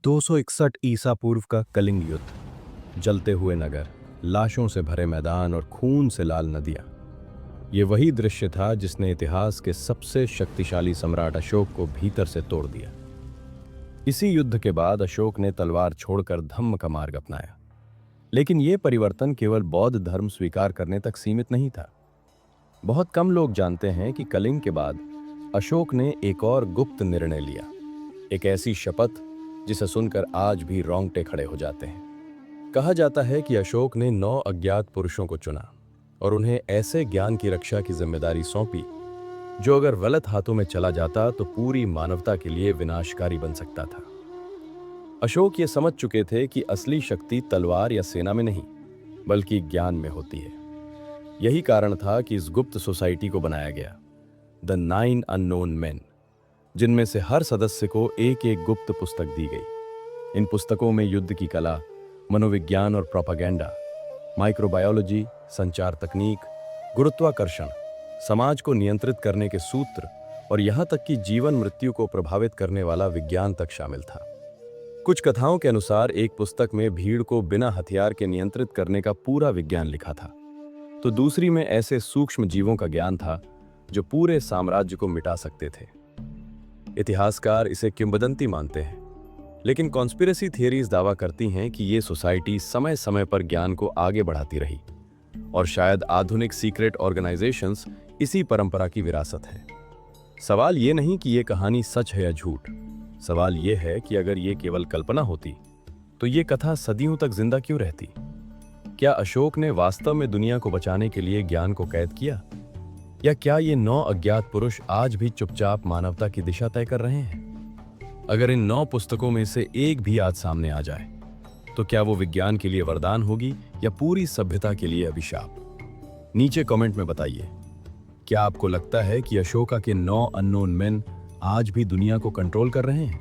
261 ईसा पूर्व का कलिंग युद्ध। जलते हुए नगर, लाशों से भरे मैदान और खून से लाल नदियां। ये वही दृश्य था जिसने इतिहास के सबसे शक्तिशाली सम्राट अशोक को भीतर से तोड़ दिया। इसी युद्ध के बाद अशोक ने तलवार छोड़कर धम्म का मार्ग अपनाया। लेकिन यह परिवर्तन केवल बौद्ध धर्म स्वीकार करने तक सीमित नहीं था। बहुत कम लोग जानते हैं कि कलिंग के बाद अशोक ने एक और गुप्त निर्णय लिया, एक ऐसी शपथ जिसे सुनकर आज भी रोंगटे खड़े हो जाते हैं। कहा जाता है कि अशोक ने 9 अज्ञात पुरुषों को चुना और उन्हें ऐसे ज्ञान की रक्षा की जिम्मेदारी सौंपी जो अगर गलत हाथों में चला जाता तो पूरी मानवता के लिए विनाशकारी बन सकता था। अशोक ये समझ चुके थे कि असली शक्ति तलवार या सेना में नहीं, बल्कि ज्ञान में होती है। यही कारण था कि इस गुप्त सोसाइटी को बनाया गया, द 9 अननोन मेन, जिनमें से हर सदस्य को एक एक गुप्त पुस्तक दी गई। इन पुस्तकों में युद्ध की कला, मनोविज्ञान और प्रोपागेंडा, माइक्रोबायोलॉजी, संचार तकनीक, गुरुत्वाकर्षण, समाज को नियंत्रित करने के सूत्र और यहां तक कि जीवन मृत्यु को प्रभावित करने वाला विज्ञान तक शामिल था। कुछ कथाओं के अनुसार एक पुस्तक में भीड़ को बिना हथियार के नियंत्रित करने का पूरा विज्ञान लिखा था, तो दूसरी में ऐसे सूक्ष्म जीवों का ज्ञान था जो पूरे साम्राज्य को मिटा सकते थे। इतिहासकार इसे किंवदंती मानते हैं, लेकिन कॉन्स्पिरेसी थियरीज दावा करती हैं कि ये सोसाइटी समय समय पर ज्ञान को आगे बढ़ाती रही और शायद आधुनिक सीक्रेट ऑर्गेनाइजेशंस इसी परंपरा की विरासत है। सवाल ये नहीं कि ये कहानी सच है या झूठ, सवाल ये है कि अगर ये केवल कल्पना होती तो ये कथा सदियों तक जिंदा क्यों रहती? क्या अशोक ने वास्तव में दुनिया को बचाने के लिए ज्ञान को कैद किया, या क्या ये 9 अज्ञात पुरुष आज भी चुपचाप मानवता की दिशा तय कर रहे हैं? अगर इन 9 पुस्तकों में से एक भी आज सामने आ जाए तो क्या वो विज्ञान के लिए वरदान होगी या पूरी सभ्यता के लिए अभिशाप? नीचे कमेंट में बताइए, क्या आपको लगता है कि अशोका के 9 अननोन मेन आज भी दुनिया को कंट्रोल कर रहे हैं?